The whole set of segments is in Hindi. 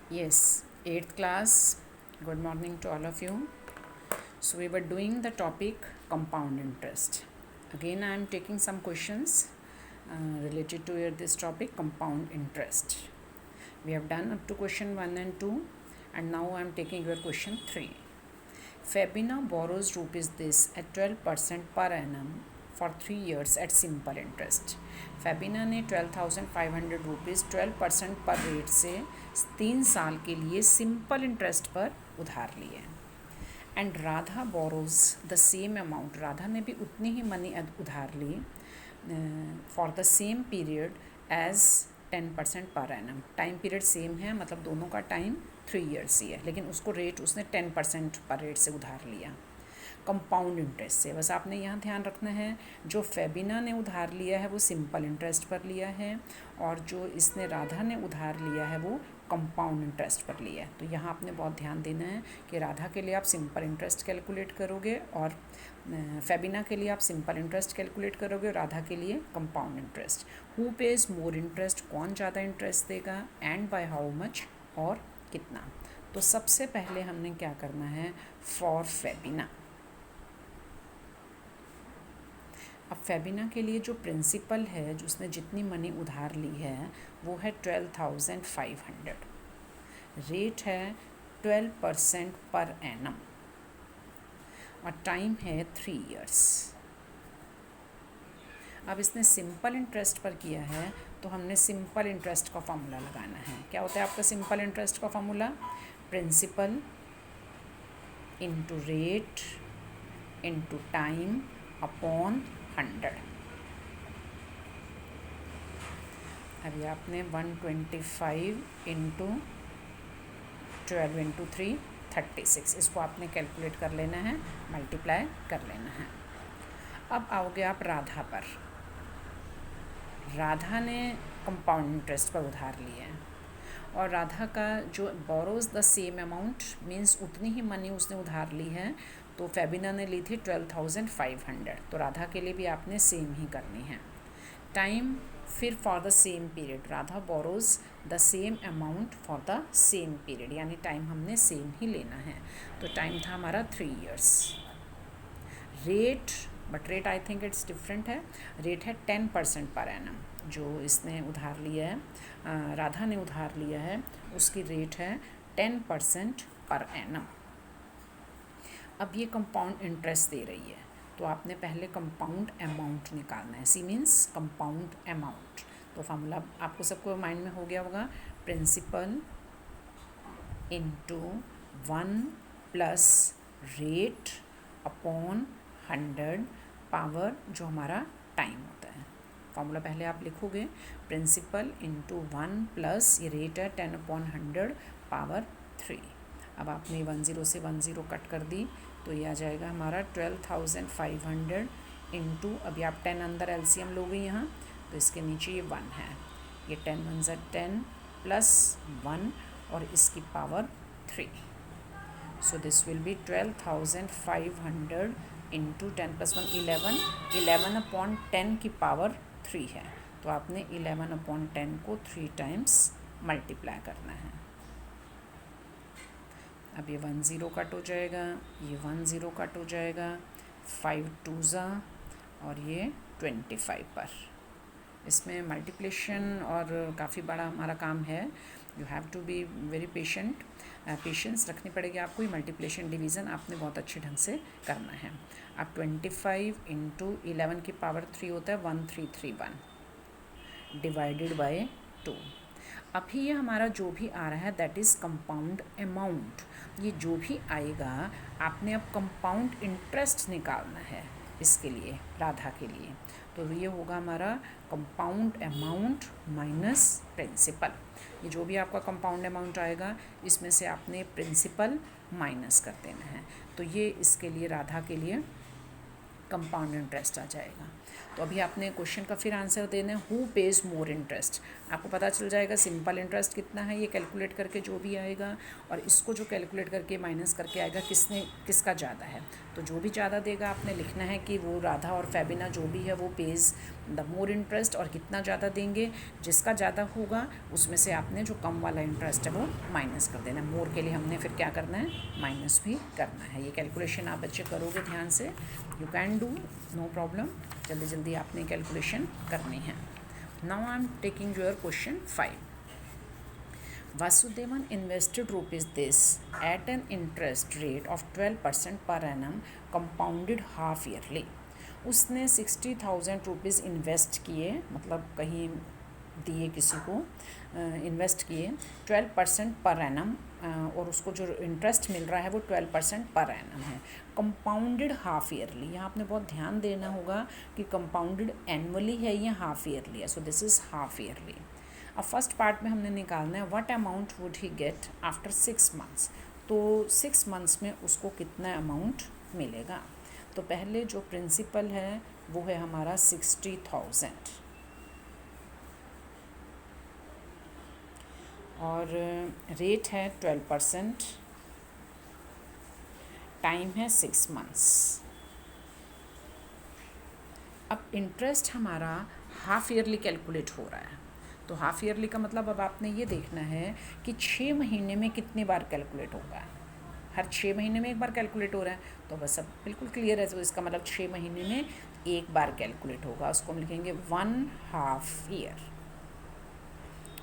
Yes, 8th class. Good morning to all of you. So, we were doing the topic compound interest. Again, I am taking some questions related to this topic compound interest. We have done up to question 1 and 2, and now I am taking your question 3. Fabina borrows rupees this at 12% per annum for 3 years at simple interest. Febina ने 12,500 रुपीज़ 12% पर रेट से 3 साल के लिए सिंपल इंटरेस्ट पर उधार लिए. And Radha borrows the same amount, Radha ने भी उतनी ही मनी उधार ली for the same period as 10% per annum. Time period same है, मतलब दोनों का टाइम 3 ईयर्स ही है, लेकिन उसको रेट उसने 10% पर रेट से उधार लिया कंपाउंड इंटरेस्ट से. बस आपने यहाँ ध्यान रखना है, जो फेबिना ने उधार लिया है वो सिंपल इंटरेस्ट पर लिया है, और जो इसने राधा ने उधार लिया है वो कंपाउंड इंटरेस्ट पर लिया है. तो यहाँ आपने बहुत ध्यान देना है कि राधा के लिए आप सिंपल इंटरेस्ट कैलकुलेट करोगे और फेबिना के लिए आप सिंपल इंटरेस्ट कैलकुलेट करोगे, राधा के लिए compound interest. Who page more interest, कौन ज़्यादा इंटरेस्ट देगा, एंड बाय हाउ मच, और कितना. तो सबसे पहले हमने क्या करना है, फॉर फेबिना. अब फेबिना के लिए जो प्रिंसिपल है, जो उसने जितनी मनी उधार ली है वो है 12,500. रेट है 12% पर एनम और टाइम है 3 ईयर्स. अब इसने सिंपल इंटरेस्ट पर किया है तो हमने सिंपल इंटरेस्ट का फॉर्मूला लगाना है. क्या होता है आपका सिंपल इंटरेस्ट का formula? Principal into rate into time upon 100. अभी आपने 125 इंटू 12 इंटू 3 36, इसको आपने कैलकुलेट कर लेना है, मल्टीप्लाई कर लेना है. अब आओगे आप राधा पर. राधा ने कंपाउंड इंटरेस्ट पर उधार लिया है और राधा का जो borrows the same amount means उतनी ही मनी उसने उधार ली है. तो फेबिना ने ली थी 12,500, तो राधा के लिए भी आपने सेम ही करनी है. टाइम फिर for the same period, Radha borrows the same amount for the same period, यानी टाइम हमने सेम ही लेना है. तो टाइम था हमारा 3 years. Rate, but rate I think it's different है. रेट है 10% पर एनम. जो इसने उधार लिया है, राधा ने उधार लिया है, उसकी रेट है 10% पर एनम. अब ये कंपाउंड इंटरेस्ट दे रही है, तो आपने पहले कंपाउंड अमाउंट निकालना है. C means compound amount. तो फार्मूला आपको सबको माइंड में हो गया होगा. Principal into 1 plus rate upon 100 power जो हमारा टाइम होता है. फार्मूला पहले आप लिखोगे, प्रिंसिपल इंटू 1 प्लस ये रेट है 10/100 पावर 3. अब आपने 10 से 10 कट कर दी तो ये आ जाएगा हमारा 12,500 इंटू, अभी आप 10 अंदर एलसीएम लोगे यहाँ, तो इसके नीचे ये 1 है. ये 10 1 ज़ा 10 प्लस 1 और इसकी power 3. So this will be 12,500 into 10 plus 1 11. 11/10 की पावर 3 है, तो आपने 11/10 को 3 टाइम्स मल्टीप्लाई करना है. अब ये 10 कट हो जाएगा, ये 10 कट हो जाएगा, 5 2 ज़ा और ये 25 पर. इसमें मल्टीप्लिकेशन और काफ़ी बड़ा हमारा काम है. You have to be very patience रखनी पड़ेगी आपको. ये मल्टीप्लिकेशन डिवीज़न आपने बहुत अच्छे ढंग से करना है. अब 25 इंटू 11 की पावर 3 होता है 1331 डिवाइडेड बाय 2. अभी ये हमारा जो भी आ रहा है दैट इज़ कंपाउंड अमाउंट. ये जो भी आएगा आपने अब कंपाउंड इंटरेस्ट निकालना है इसके लिए, राधा के लिए. तो ये होगा हमारा कंपाउंड अमाउंट माइनस प्रिंसिपल. ये जो भी आपका कंपाउंड अमाउंट आएगा इसमें से आपने प्रिंसिपल माइनस कर देना है. तो ये इसके लिए, राधा के लिए कंपाउंड इंटरेस्ट आ जाएगा. तो अभी आपने क्वेश्चन का फिर आंसर देना है, हु पेज मोर इंटरेस्ट. आपको पता चल जाएगा सिंपल इंटरेस्ट कितना है, ये कैलकुलेट करके जो भी आएगा, और इसको जो कैलकुलेट करके माइनस करके आएगा किसका ज़्यादा है. तो जो भी ज़्यादा देगा आपने लिखना है कि वो राधा और फेबिना जो भी है वो पेज द मोर इंटरेस्ट, और कितना ज़्यादा देंगे, जिसका ज़्यादा होगा उसमें से आपने जो कम वाला इंटरेस्ट है वो माइनस कर देना है। मोर के लिए हमने फिर क्या करना है, माइनस भी करना है। ये कैलकुलेशन आप बच्चे करोगे ध्यान से, you can do, no problem, जल्दी जल्दी आपने कैलकुलेशन करनी है। Now I am taking your question 5। Vasudevan invested rupees this at an interest rate of 12% per annum compounded half yearly। उसने 60,000 रुपीज़ इन्वेस्ट किए, मतलब कहीं दिए किसी को, इन्वेस्ट किए 12% पर एनम, और उसको जो इंटरेस्ट मिल रहा है वो 12% पर एनम है। कंपाउंडेड हाफ ईयरली, यहाँ आपने बहुत ध्यान देना होगा कि कंपाउंडेड एनुअली है या हाफ ईयरली है, so this is half yearly. अब फर्स्ट पार्ट में हमने निकालना है what amount would he get after 6 months, तो 6 मंथ्स में उसको कितना अमाउंट मिलेगा। तो पहले जो प्रिंसिपल है वो है हमारा 60,000, और रेट है 12%, टाइम है 6 मंथ्स। अब इंटरेस्ट हमारा हाफ ईयरली कैलकुलेट हो रहा है, तो हाफ ईयरली का मतलब अब आपने ये देखना है कि 6 महीने में कितनी बार कैलकुलेट होगा। हर 6 महीने में एक बार कैलकुलेट हो रहा है, तो बस अब बिल्कुल क्लियर है, तो इसका मतलब 6 महीने में एक बार कैलकुलेट होगा, उसको हम लिखेंगे 1/2 ईयर।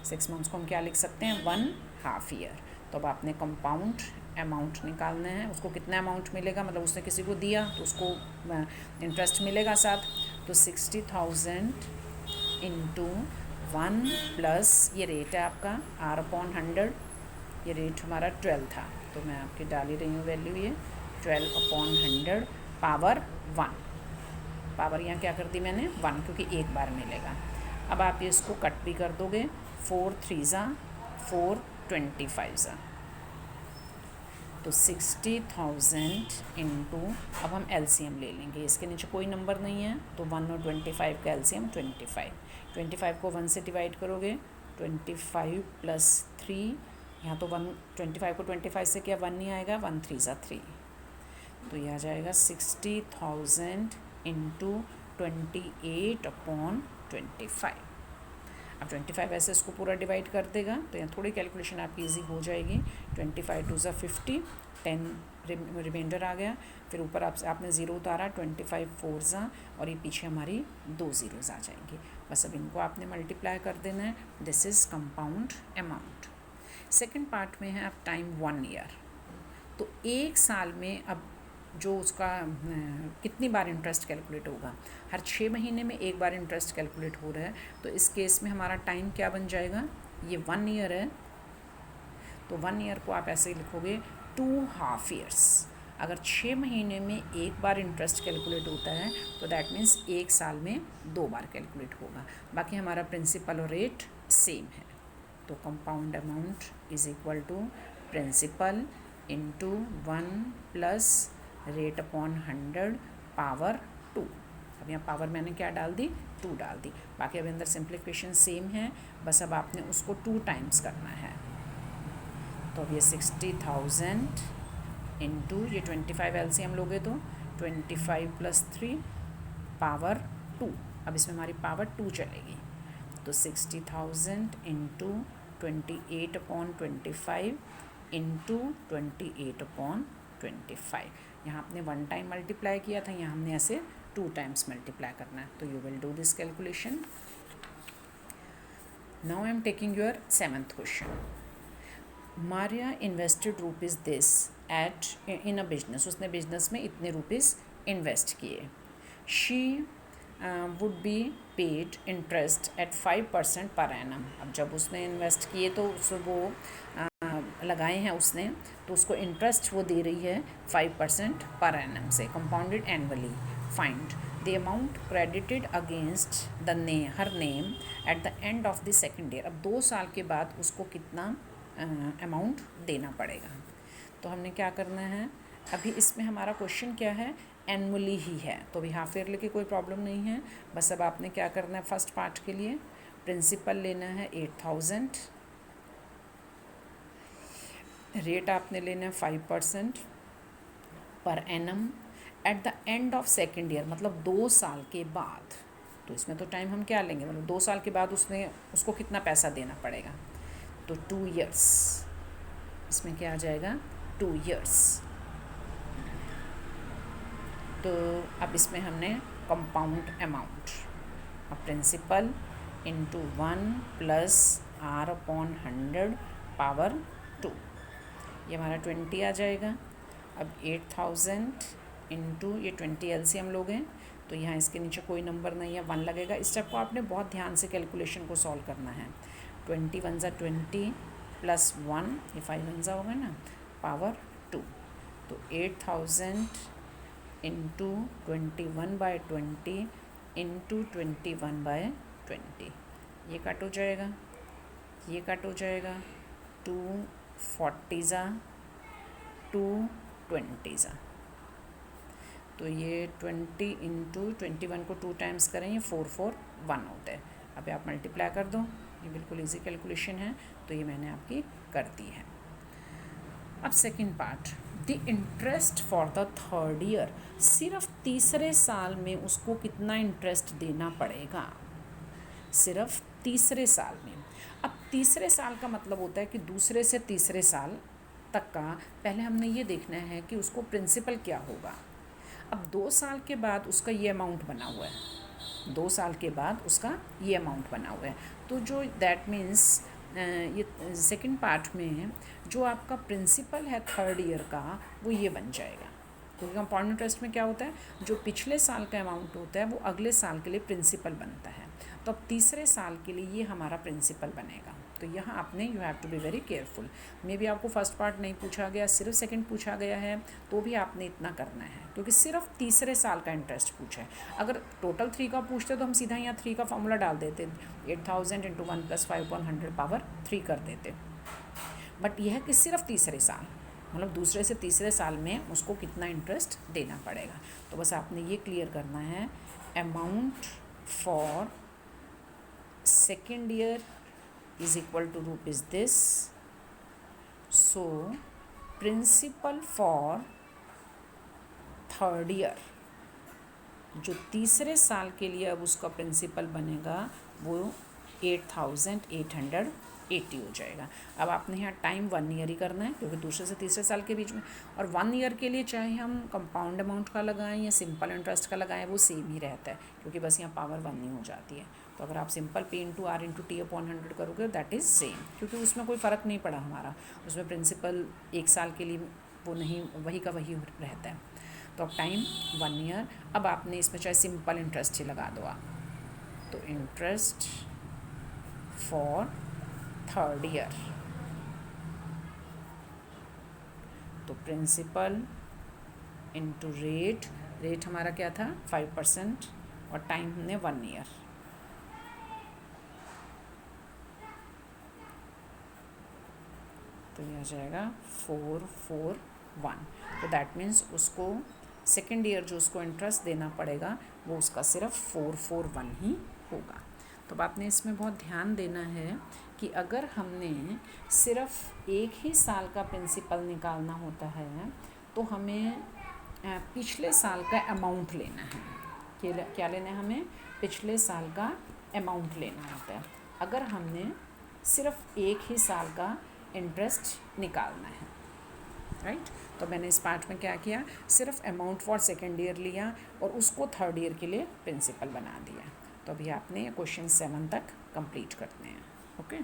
6 मंथ्स को हम क्या लिख सकते हैं, 1/2 ईयर। तो अब आपने कंपाउंड अमाउंट निकालना है, उसको कितना अमाउंट मिलेगा, मतलब उसने किसी को दिया तो उसको इंटरेस्ट मिलेगा साथ, तो 60,000 इंटू 1 प्लस ये रेट है आपका R/100, ये रेट हमारा 12 था, तो मैं आपकी डाल ही रही हूँ वैल्यू, ये 12/100 पावर 1, पावर यहाँ क्या कर दी मैंने 1, क्योंकि एक बार मिलेगा। अब आप ये इसको कट भी कर दोगे, 4 3 4 25, तो 60,000 इंटू, अब हम एलसीएम ले लेंगे, इसके नीचे कोई नंबर नहीं है, तो 1 और 25 का एलसीएम 25 को 1 से डिवाइड करोगे, 25 प्लस 3, यहाँ तो 1, 25 को 25 से क्या 1 नहीं आएगा, 1 3 3, तो यह आ जाएगा 60,000 इंटू 28/25। अब 25 ऐसे इसको पूरा डिवाइड कर देगा, तो यहाँ थोड़ी कैलकुलेशन आपकी ईजी हो जाएगी। 25 2 50, 10 रिमाइंडर आ गया, फिर ऊपर आपने ज़ीरो उतारा, 25 4 और ये पीछे हमारी 2 ज़ीरोज़ आ जाएंगी। बस अब इनको आपने मल्टीप्लाई कर देना है, this is compound amount. Second part में है अब टाइम 1 ईयर, तो एक साल में अब जो उसका कितनी बार इंटरेस्ट कैलकुलेट होगा, हर 6 महीने में एक बार इंटरेस्ट कैलकुलेट हो रहा है, तो इस केस में हमारा टाइम क्या बन जाएगा, ये 1 ईयर है, तो 1 ईयर को आप ऐसे लिखोगे 2.5 ईयर्स। अगर 6 महीने में एक बार इंटरेस्ट कैलकुलेट होता है तो दैट मीन्स एक साल में 2 बार कैलकुलेट होगा। बाकी हमारा प्रिंसिपल और रेट सेम है, तो compound amount is equal to principal into 1 plus rate/100 power 2। अब यहाँ पावर मैंने क्या डाल दी, 2 डाल दी। बाकी अब अंदर सिंप्लीफिकेशन सेम है, बस अब आपने उसको 2 टाइम्स करना है। तो अब ये 60,000 इंटू ये 25 एलसीएम लोगे तो 25 प्लस 3 पावर 2, अब इसमें हमारी पावर 2 चलेगी, तो 60,000 इंटू 28/25 इंटू 28/25। यहाँ आपने 1 टाइम मल्टीप्लाई किया था, यहाँ हमने ऐसे 2 टाइम्स मल्टीप्लाई करना है, तो you will do this calculation. Now I am taking your 7th question. Maria invested rupees this eight in a business, उसने बिजनेस में इतने रुपीज़ इन्वेस्ट किए। She would be paid interest eight 5% per annum. अब जब उसने इन्वेस्ट किए तो उसको वो लगाए हैं उसने, तो उसको इंटरेस्ट वो दे रही है 5% पर एनम से, compounded annually. Find the amount credited against the her name at the end of the second year. अब 2 साल के बाद उसको कितना अमाउंट देना पड़ेगा। तो हमने क्या करना है, अभी इसमें हमारा क्वेश्चन क्या है, एनुअली ही है, तो अभी हाफ ईयरली की कोई प्रॉब्लम नहीं है। बस अब आपने क्या करना है, फर्स्ट पार्ट के लिए प्रिंसिपल लेना है 8,000, रेट आपने लेना है 5% per annum at the end of second year, मतलब 2 साल के बाद तो इसमें तो टाइम हम क्या लेंगे, मतलब 2 साल के बाद उसको कितना पैसा देना पड़ेगा, तो 2 ईयर्स, इसमें क्या आ जाएगा 2 ईयर्स। तो अब इसमें हमने compound amount, principal into 1 plus R upon 100 power 2, ये हमारा 20 आ जाएगा। अब 8000 इंटू ये 20 एलसीएम लोग हैं, तो यहाँ इसके नीचे कोई नंबर नहीं है, 1 लगेगा। इस स्टेप को आपने बहुत ध्यान से कैलकुलेशन को सॉल्व करना है। 20 1 ज़ा 20 प्लस 1, ये 5 1 ज़ा होगा ना, पावर 2, तो 8000 इंटू 21/20 इंटू 21/20, ये कट हो जाएगा, ये कट हो जाएगा, 2 40 ज़ा 2 20 ज़ा, तो ये 20 इंटू 21 को 2 टाइम्स करें, ये 441 होता है। अब आप मल्टीप्लाई कर दो, ये बिल्कुल इजी कैलकुलेशन है, तो ये मैंने आपकी कर दी है। अब second part, the interest for the third year, सिर्फ तीसरे साल में उसको कितना इंटरेस्ट देना पड़ेगा, सिर्फ तीसरे साल में। अब तीसरे साल का मतलब होता है कि दूसरे से तीसरे साल तक का पहले हमने ये देखना है कि उसको प्रिंसिपल क्या होगा। अब 2 साल के बाद उसका ये अमाउंट बना हुआ है, 2 साल के बाद उसका ये अमाउंट बना हुआ है, तो जो दैट मीन्स ये सेकंड पार्ट में जो आपका प्रिंसिपल है थर्ड ईयर का वो ये बन जाएगा, क्योंकि कंपाउंड इंटरेस्ट में क्या होता है, जो पिछले साल का अमाउंट होता है वो अगले साल के लिए प्रिंसिपल बनता है, तो अब तीसरे साल के लिए ये हमारा प्रिंसिपल बनेगा। तो यहाँ आपने you have to be very careful, may be आपको फर्स्ट पार्ट नहीं पूछा गया, सिर्फ सेकंड पूछा गया है, तो भी आपने इतना करना है, क्योंकि सिर्फ तीसरे साल का इंटरेस्ट पूछा है। अगर टोटल 3 का पूछते तो हम सीधा यहाँ 3 का फॉर्मूला डाल देते, 8000 इंटू 1 प्लस 5/100 पावर 3 कर देते, बट यह है कि सिर्फ तीसरे साल, मतलब दूसरे से तीसरे साल में उसको कितना इंटरेस्ट देना पड़ेगा। तो बस आपने ये क्लियर करना है, amount for second year is equal to rupees this, so principal for third year, जो तीसरे साल के लिए अब उसका प्रिंसिपल बनेगा वो 8880 हो जाएगा। अब आपने यहाँ टाइम 1 ईयर ही करना है, क्योंकि दूसरे से तीसरे साल के बीच में, और 1 ईयर के लिए चाहे हम कंपाउंड अमाउंट का लगाएं या सिंपल इंटरेस्ट का लगाएं वो सेम ही रहता है, क्योंकि बस यहाँ पावर 1 ही हो जाती है। तो अगर आप simple P into R into T upon 100 करोगे दैट इज़ सेम, क्योंकि उसमें कोई फ़र्क नहीं पड़ा हमारा, उसमें प्रिंसिपल 1 साल के लिए वो नहीं, वही का वही रहता है। तो अब टाइम 1 ईयर, अब आपने इसमें चाहे सिंपल इंटरेस्ट ही लगा दो आप, तो इंटरेस्ट फॉर थर्ड ईयर, तो प्रिंसिपल इंटू रेट, रेट हमारा क्या था 5% और टाइम हमने 1 ईयर, तो ये आ जाएगा 441। तो दैट मीन्स उसको सेकेंड ईयर जो उसको इंटरेस्ट देना पड़ेगा वो उसका सिर्फ 441 ही होगा। तो अब आपने इसमें बहुत ध्यान देना है कि अगर हमने सिर्फ एक ही साल का प्रिंसिपल निकालना होता है तो हमें पिछले साल का अमाउंट लेना है। क्या लेना है हमें? पिछले साल का अमाउंट लेना होता है अगर हमने सिर्फ एक ही साल का इंटरेस्ट निकालना है, राइट। तो मैंने इस पार्ट में क्या किया, सिर्फ अमाउंट फॉर सेकेंड ईयर लिया और उसको थर्ड ईयर के लिए प्रिंसिपल बना दिया। तो अभी आपने क्वेश्चन 7 तक कंप्लीट करते हैं, ओके।